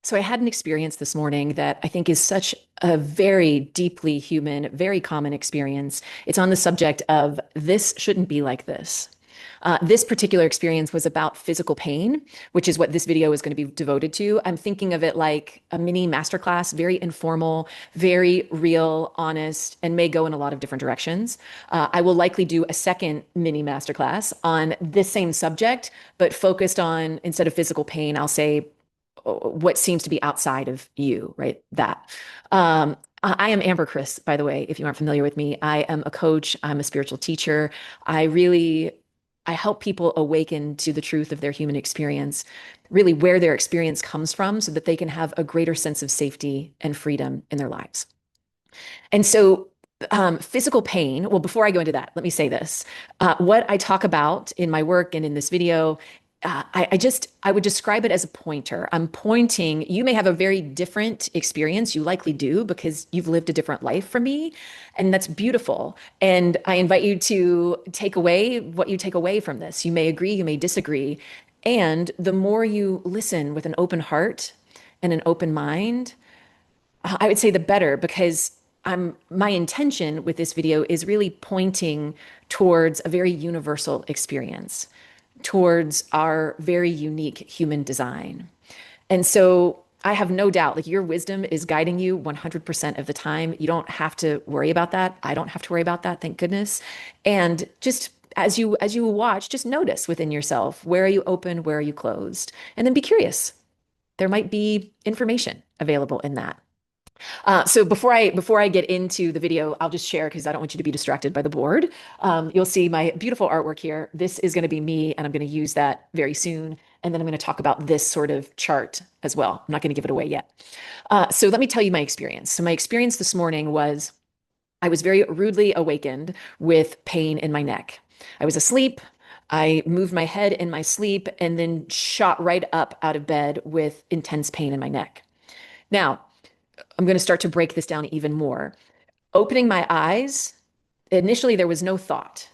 So I had an experience this morning that I think is such a very deeply human, very common experience. It's on the subject of this shouldn't be like this. This particular experience was about physical pain, which is what this video is going to be devoted to. I'm thinking of it like a mini masterclass, very informal, very real, honest, and may go in a lot of different directions. I will likely do a second mini masterclass on this same subject, but focused on, instead of physical pain, I'll say what seems to be outside of you, right? That. I am Amber Krzys, by the way, if you aren't familiar with me. I am a coach, I'm a spiritual teacher. I help people awaken to the truth of their human experience, really where their experience comes from, so that they can have a greater sense of safety and freedom in their lives. And so physical pain, well, before I go into that, let me say this. What I talk about in my work and in this video, I would describe it as a pointer. I'm pointing, you may have a very different experience. You likely do because you've lived a different life from me. And that's beautiful. And I invite you to take away what you take away from this. You may agree, you may disagree. And the more you listen with an open heart and an open mind, I would say the better, because my intention with this video is really pointing towards a very universal experience, towards our very unique human design. And so I have no doubt, like, your wisdom is guiding you 100% of the time. You don't have to worry about that. I don't have to worry about that, thank goodness. And just as you watch, just notice within yourself, where are you open, where are you closed? And then be curious. There might be information available in that. So before I get into the video, I'll just share, because I don't want you to be distracted by the board. You'll see my beautiful artwork here. This is going to be me, and I'm going to use that very soon. And then I'm going to talk about this sort of chart as well. I'm not going to give it away yet. So let me tell you my experience. So my experience this morning was I was very rudely awakened with pain in my neck. I was asleep. I moved my head in my sleep and then shot right up out of bed with intense pain in my neck. Now, I'm going to start to break this down even more. Opening my eyes, initially there was no thought.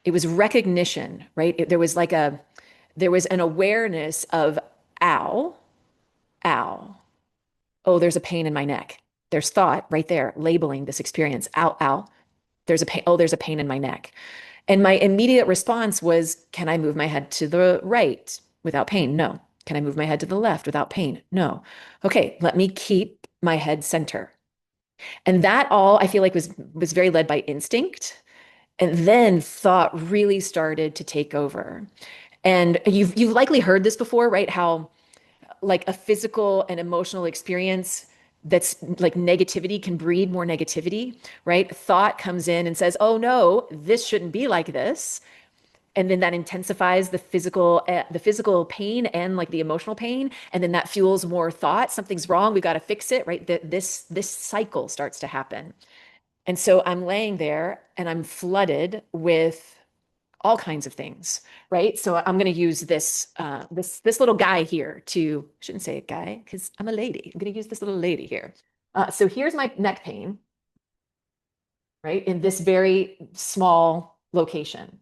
It was recognition, right? There was an awareness of, ow, ow. Oh, there's a pain in my neck. There's thought right there labeling this experience. Ow, ow. There's a pain. Oh, there's a pain in my neck. And my immediate response was, can I move my head to the right without pain? No. Can I move my head to the left without pain? No. Okay, let me keep my head center. And that all I feel like was very led by instinct. And then thought really started to take over. And you've likely heard this before, right? How like a physical and emotional experience that's like negativity can breed more negativity, right? Thought comes in and says, "Oh no, this shouldn't be like this." And then that intensifies the physical pain and like the emotional pain, and then that fuels more thought. Something's wrong, we got to fix it, right? This cycle starts to happen. And so I'm laying there and I'm flooded with all kinds of things, right? So I'm going to use this little guy here to, I shouldn't say a guy because I'm a lady. I'm going to use this little lady here. So here's my neck pain, right, in this very small location.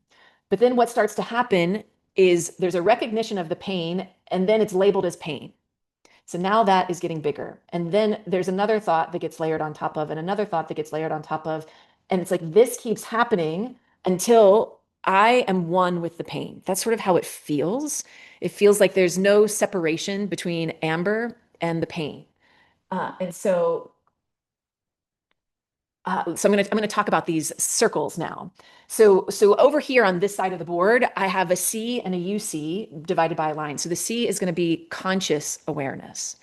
But then what starts to happen is there's a recognition of the pain, and then it's labeled as pain. So now that is getting bigger. And then there's another thought that gets layered on top of, and another thought that gets layered on top of. And it's like this keeps happening until I am one with the pain. That's sort of how it feels. It feels like there's no separation between Amber and the pain. And so so I'm gonna talk about these circles now. So over here on this side of the board, I have a C and a UC divided by a line. So the C is going to be conscious awareness,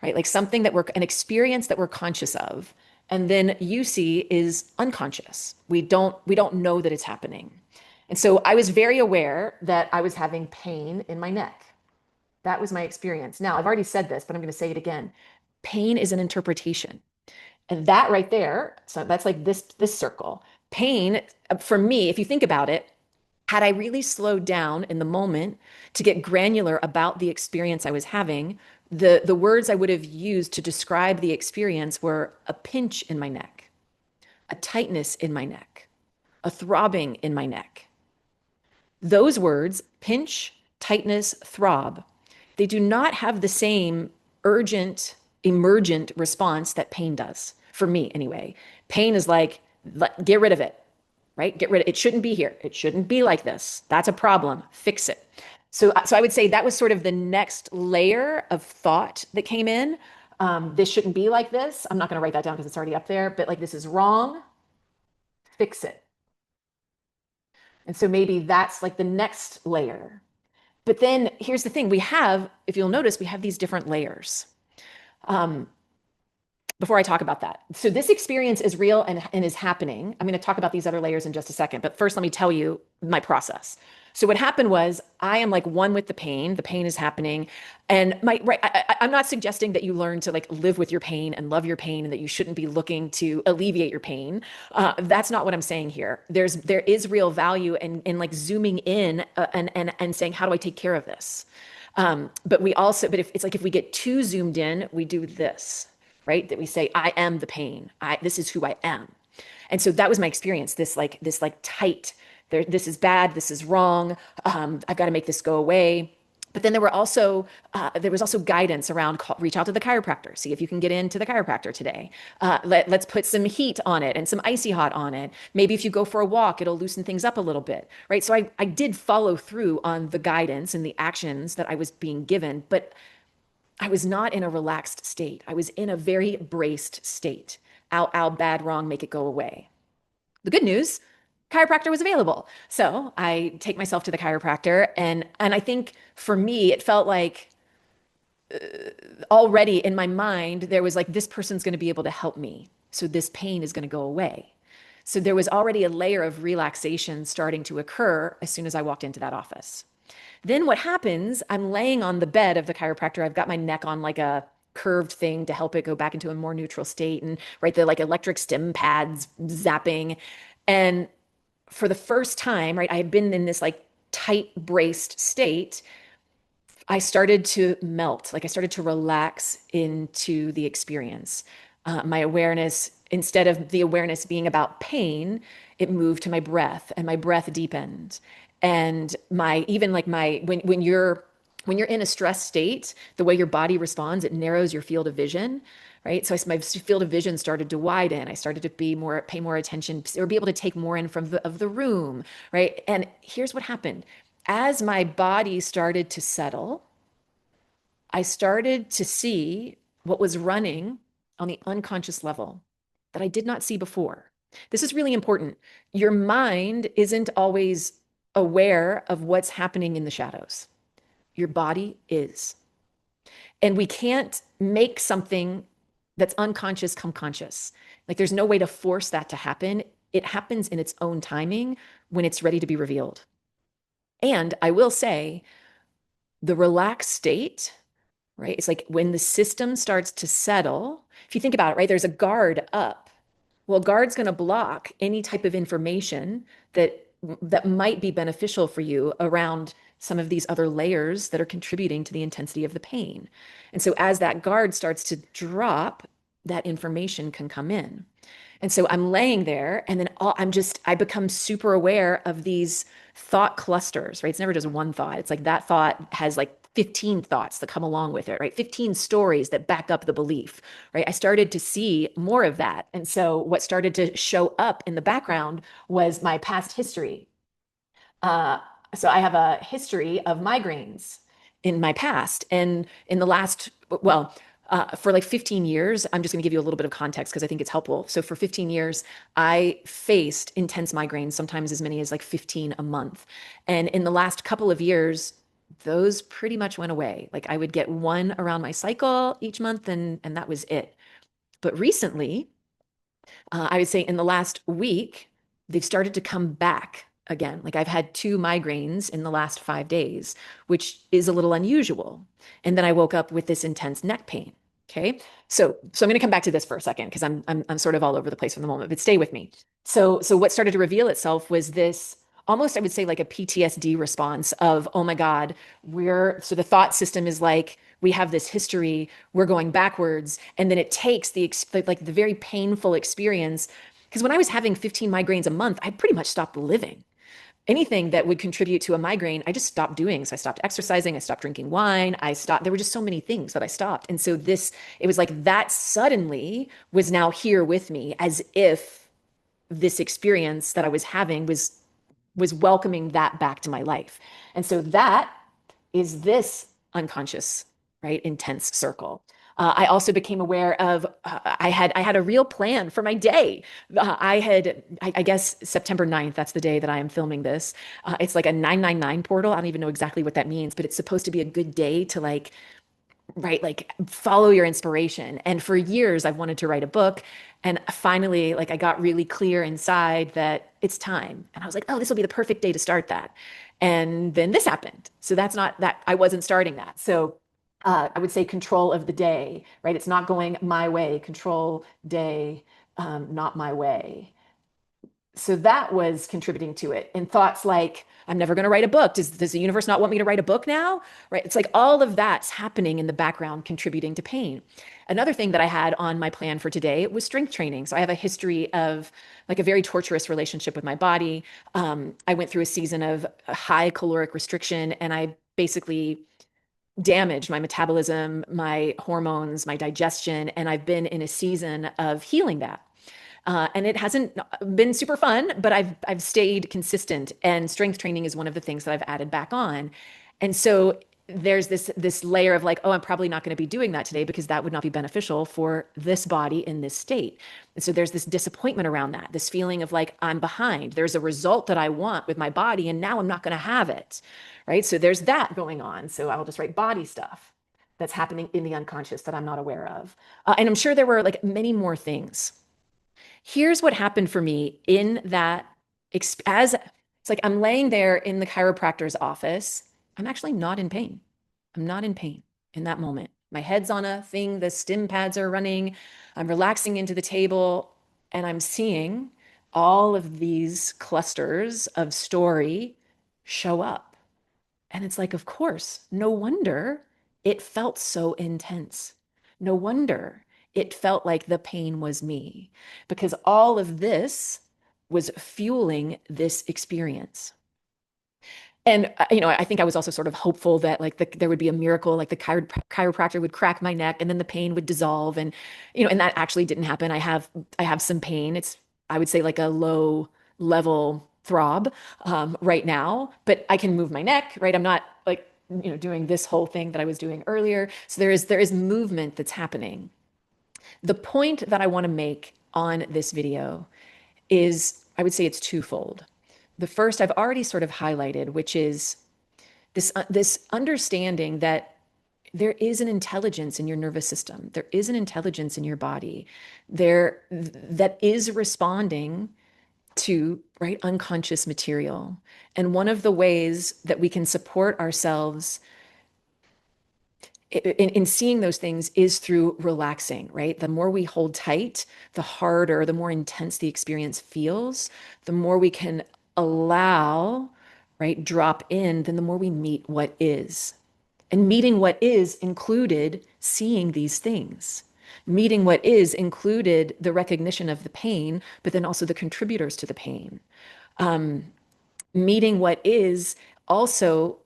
right? Like something that an experience that we're conscious of. And then UC is unconscious. We don't know that it's happening. And so I was very aware that I was having pain in my neck. That was my experience. Now, I've already said this, but I'm going to say it again. Pain is an interpretation. And that right there, so that's like this circle. Pain, for me, if you think about it, had I really slowed down in the moment to get granular about the experience I was having, the words I would have used to describe the experience were a pinch in my neck, a tightness in my neck, a throbbing in my neck. Those words, pinch, tightness, throb, they do not have the same urgent, emergent response that pain does, for me anyway. Pain is like, get rid of it, right? Get rid of it. It shouldn't be here. It shouldn't be like this. That's a problem. Fix it. So I would say that was sort of the next layer of thought that came in. This shouldn't be like this. I'm not going to write that down because it's already up there, but like, this is wrong. Fix it. And so maybe that's like the next layer. But then here's the thing, we have, if you'll notice, we have these different layers. Um, Before I talk about that. So this experience is real and is happening. I'm going to talk about these other layers in just a second, but first let me tell you my process. So what happened was I am like one with the pain. The pain is happening. And my right, I'm not suggesting that you learn to like live with your pain and love your pain and that you shouldn't be looking to alleviate your pain. That's not what I'm saying here. There is real value in like zooming in and saying, how do I take care of this? But if it's like if we get too zoomed in, we do this, right? That we say, I am the pain. This is who I am. And so that was my experience. This like tight. This is bad. This is wrong. I've got to make this go away. But then there was also guidance around reach out to the chiropractor, see if you can get into the chiropractor today. Let's put some heat on it and some icy hot on it. Maybe if you go for a walk, it'll loosen things up a little bit, right? So I did follow through on the guidance and the actions that I was being given, but I was not in a relaxed state. I was in a very braced state. Ow, bad, wrong, make it go away. The good news, chiropractor was available. So I take myself to the chiropractor and I think for me, it felt like already in my mind, there was like, this person's going to be able to help me. So this pain is going to go away. So there was already a layer of relaxation starting to occur as soon as I walked into that office. Then what happens, I'm laying on the bed of the chiropractor. I've got my neck on like a curved thing to help it go back into a more neutral state and right the like electric stim pads zapping. And for the first time, right, I had been in this like tight braced state. I started to melt, like I started to relax into the experience. My awareness, instead of the awareness being about pain, it moved to my breath and my breath deepened. And when you're in a stress state, the way your body responds, it narrows your field of vision, right? So my field of vision started to widen. I started to pay more attention or be able to take more in of the room, right? And here's what happened. As my body started to settle, I started to see what was running on the unconscious level that I did not see before. This is really important. Your mind isn't always aware of what's happening in the shadows. Your body is. And we can't make something that's unconscious come conscious. Like there's no way to force that to happen. It happens in its own timing when it's ready to be revealed. And I will say, the relaxed state, right? It's like when the system starts to settle, if you think about it, right? There's a guard up. Well, guard's going to block any type of information that might be beneficial for you around some of these other layers that are contributing to the intensity of the pain. And so as that guard starts to drop, that information can come in. And so I'm laying there and then I become super aware of these thought clusters, right? It's never just one thought. It's like that thought has like 15 thoughts that come along with it, right? 15 stories that back up the belief, right? I started to see more of that. And so what started to show up in the background was my past history. Uh, so I have a history of migraines in my past. And in the last, well, for like 15 years, I'm just going to give you a little bit of context because I think it's helpful. So for 15 years, I faced intense migraines, sometimes as many as like 15 a month. And in the last couple of years, those pretty much went away. Like I would get one around my cycle each month and that was it. But recently, I would say in the last week, they've started to come back again. Like I've had two migraines in the last 5 days, which is a little unusual. And then I woke up with this intense neck pain. Okay. So I'm going to come back to this for a second because I'm sort of all over the place for the moment, but stay with me. So what started to reveal itself was this almost, I would say, like a PTSD response of, oh my God, so the thought system is like, we have this history, we're going backwards. And then it takes the very painful experience. Because when I was having 15 migraines a month, I pretty much stopped living. anything that would contribute to a migraine, I just stopped doing. So I stopped exercising, I stopped drinking wine, I stopped, there were just so many things that I stopped. And so it was like that suddenly was now here with me, as if this experience that I was having was welcoming that back to my life. And so that is this unconscious, right, intense circle. I also became aware of I had a real plan for my day. I guess September 9th, that's the day that I am filming this. It's like a 999 portal. I don't even know exactly what that means, but it's supposed to be a good day to like right, like follow your inspiration. And for years I've wanted to write a book, and finally like I got really clear inside that it's time. And I was like, oh, this will be the perfect day to start that. And then this happened. So that's not that I wasn't starting that. So I would say control of the day, right? It's not going my way, control day, not my way. So that was contributing to it. And thoughts like, I'm never going to write a book. Does the universe not want me to write a book now? Right. It's like all of that's happening in the background, contributing to pain. Another thing that I had on my plan for today was strength training. So I have a history of like a very torturous relationship with my body. I went through a season of high caloric restriction, and I basically damaged my metabolism, my hormones, my digestion. And I've been in a season of healing that. And it hasn't been super fun, but I've stayed consistent. And strength training is one of the things that I've added back on. And so there's this layer of like, oh, I'm probably not going to be doing that today because that would not be beneficial for this body in this state. And so there's this disappointment around that, this feeling of like I'm behind. There's a result that I want with my body, and now I'm not going to have it. Right. So there's that going on. So I'll just write body stuff that's happening in the unconscious that I'm not aware of. And I'm sure there were like many more things. Here's what happened for me in that as it's like I'm laying there in the chiropractor's office. I'm actually not in pain. I'm not in pain in that moment. My head's on a thing, the stim pads are running. I'm relaxing into the table, and I'm seeing all of these clusters of story show up. And it's like, of course, no wonder it felt so intense. No wonder it felt like the pain was me, because all of this was fueling this experience. And I think I was also sort of hopeful that like there would be a miracle, like the chiropractor would crack my neck and then the pain would dissolve, and and that actually didn't happen. I have some pain. It's, I would say, like a low level throb right now, but I can move my neck, right? I'm not like doing this whole thing that I was doing earlier. So there is movement that's happening. The point that I want to make on this video is, I would say it's twofold. The first I've already sort of highlighted, which is this understanding that there is an intelligence in your nervous system. There is an intelligence in your body there that is responding to, right, unconscious material. And one of the ways that we can support ourselves in seeing those things is through relaxing, right? The more we hold tight, the harder, the more intense the experience feels, the more we can allow, right, drop in, then the more we meet what is. And meeting what is included seeing these things. Meeting what is included the recognition of the pain, but then also the contributors to the pain. Meeting what is also,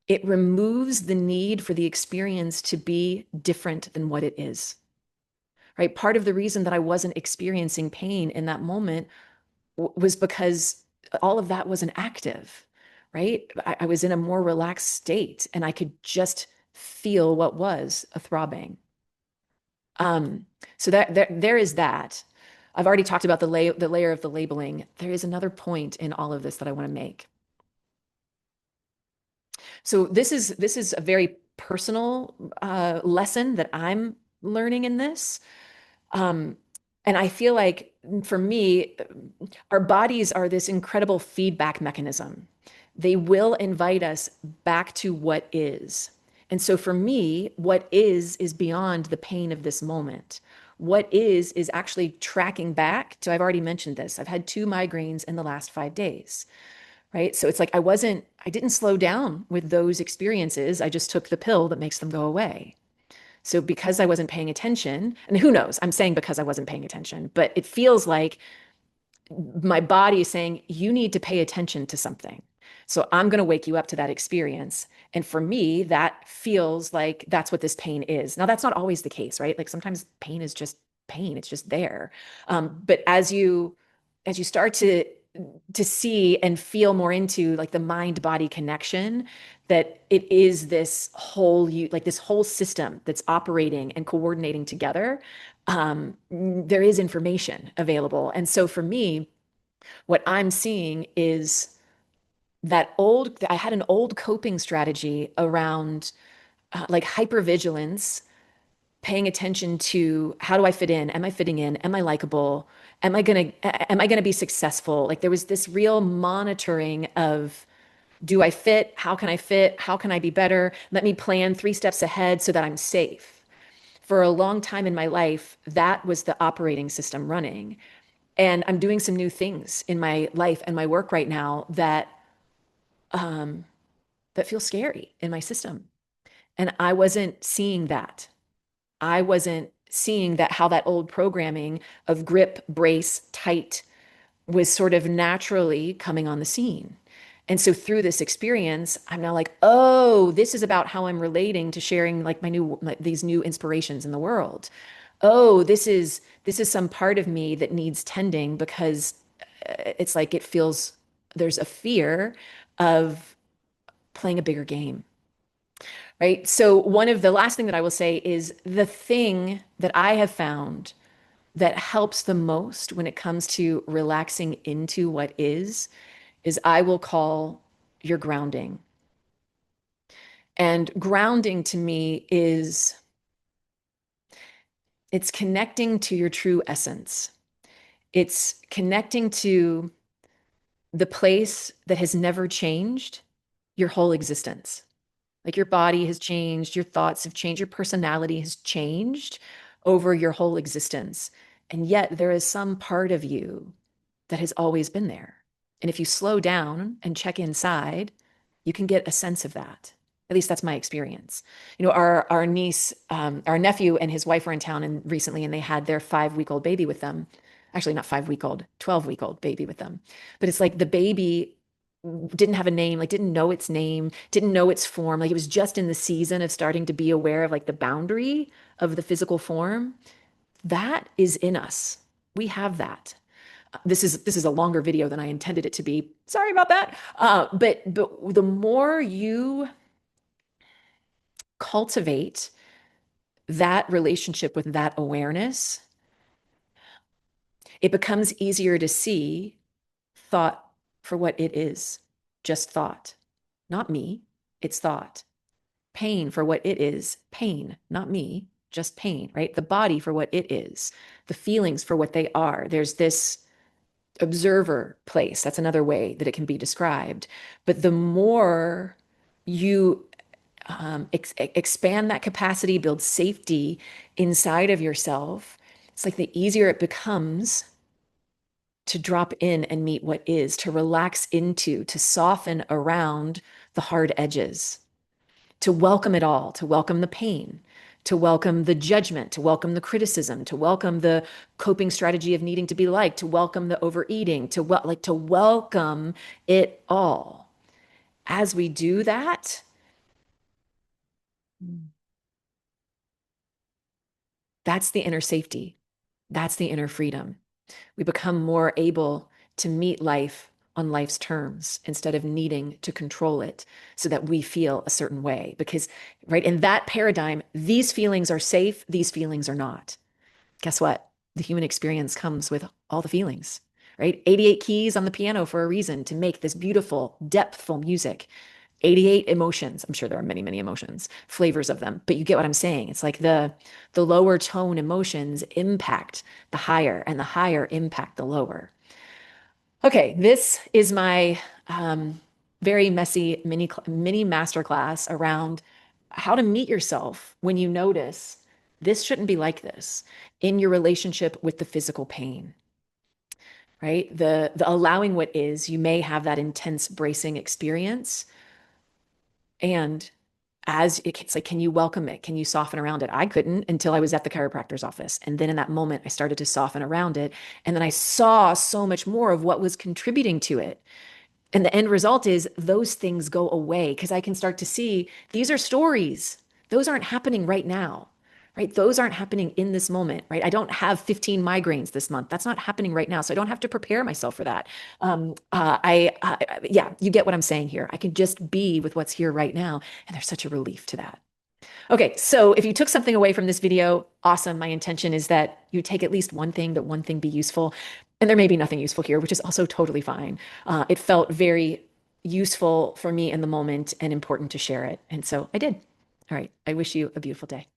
it removes the need for the experience to be different than what it is, right? Part of the reason that I wasn't experiencing pain in that moment was because all of that wasn't active, right? I was in a more relaxed state, and I could just feel what was a throbbing. So there is that. I've already talked about the layer of the labeling. There is another point in all of this that I want to make. So this is a very personal lesson that I'm learning in this. And I feel like for me, our bodies are this incredible feedback mechanism. They will invite us back to what is. And so for me, what is beyond the pain of this moment. What is actually tracking back to, I've already mentioned this, I've had 2 migraines in the last 5 days. Right. So it's like I didn't slow down with those experiences. I just took the pill that makes them go away. So because I wasn't paying attention, and who knows, I'm saying because I wasn't paying attention, but it feels like my body is saying, you need to pay attention to something. So I'm going to wake you up to that experience. And for me, that feels like that's what this pain is. Now, that's not always the case, right? Like sometimes pain is just pain. It's just there. But as you start to see and feel more into like the mind body connection, that it is this whole you like this whole system that's operating and coordinating together. There is information available. And so for me, what I'm seeing is I had an old coping strategy around like hypervigilance, paying attention to how do I fit in? Am I fitting in? Am I likable? Am I gonna be successful? Like there was this real monitoring of, do I fit? How can I fit? How can I be better? Let me plan 3 steps ahead so that I'm safe. For a long time in my life, that was the operating system running. And I'm doing some new things in my life and my work right now um, that feel scary in my system. And I wasn't seeing that. I wasn't seeing that how that old programming of grip, brace, tight was sort of naturally coming on the scene. And so through this experience, I'm now like, oh, this is about how I'm relating to sharing like these new inspirations in the world. Oh, this is some part of me that needs tending because it's like it feels there's a fear of playing a bigger game, right? So one of the last thing that I will say is the thing that I have found that helps the most when it comes to relaxing into what is I will call your grounding. And grounding to me is it's connecting to your true essence. It's connecting to the place that has never changed your whole existence. Like your body has changed, your thoughts have changed, your personality has changed over your whole existence. And yet there is some part of you that has always been there. And if you slow down and check inside, you can get a sense of that. At least that's my experience. Our niece, our nephew and his wife were in town and recently, and they had their 5 week old baby with them. Actually, not 5 week old, 12 week old baby with them. But it's like the baby didn't have a name, like didn't know its name, didn't know its form. Like it was just in the season of starting to be aware of like the boundary of the physical form. That is in us. We have that. This is a longer video than I intended it to be. Sorry about that. But the more you cultivate that relationship with that awareness, it becomes easier to see thought for what it is, just thought, not me. It's thought. Pain for what it is, pain, not me, just pain, right? The body for what it is, the feelings for what they are. There's this observer place. That's another way that it can be described. But the more you expand that capacity, build safety inside of yourself, it's like the easier it becomes to drop in and meet what is, to relax into, to soften around the hard edges, to welcome it all, to welcome the pain, to welcome the judgment, to welcome the criticism, to welcome the coping strategy of needing to be liked, to welcome the overeating, to welcome it all. As we do that, that's the inner safety. That's the inner freedom. We become more able to meet life on life's terms instead of needing to control it so that we feel a certain way. Because, right, in that paradigm, these feelings are safe, these feelings are not. Guess what? The human experience comes with all the feelings, right? 88 keys on the piano for a reason to make this beautiful, depthful music. 88 emotions. I'm sure there are many, many emotions, flavors of them, but you get what I'm saying. It's like the lower tone emotions impact the higher and the higher impact the lower. Okay, this is my very messy mini masterclass around how to meet yourself when you notice this shouldn't be like this in your relationship with the physical pain, right? The allowing what is, you may have that intense bracing experience, and it's like, can you welcome it? Can you soften around it? I couldn't until I was at the chiropractor's office. And then in that moment, I started to soften around it. And then I saw so much more of what was contributing to it. And the end result is those things go away because I can start to see these are stories. Those aren't happening right now, right? Those aren't happening in this moment, right? I don't have 15 migraines this month. That's not happening right now. So I don't have to prepare myself for that. Yeah, you get what I'm saying here. I can just be with what's here right now. And there's such a relief to that. Okay, so if you took something away from this video, awesome. My intention is that you take at least one thing, that one thing be useful. And there may be nothing useful here, which is also totally fine. It felt very useful for me in the moment and important to share it. And so I did. All right, I wish you a beautiful day.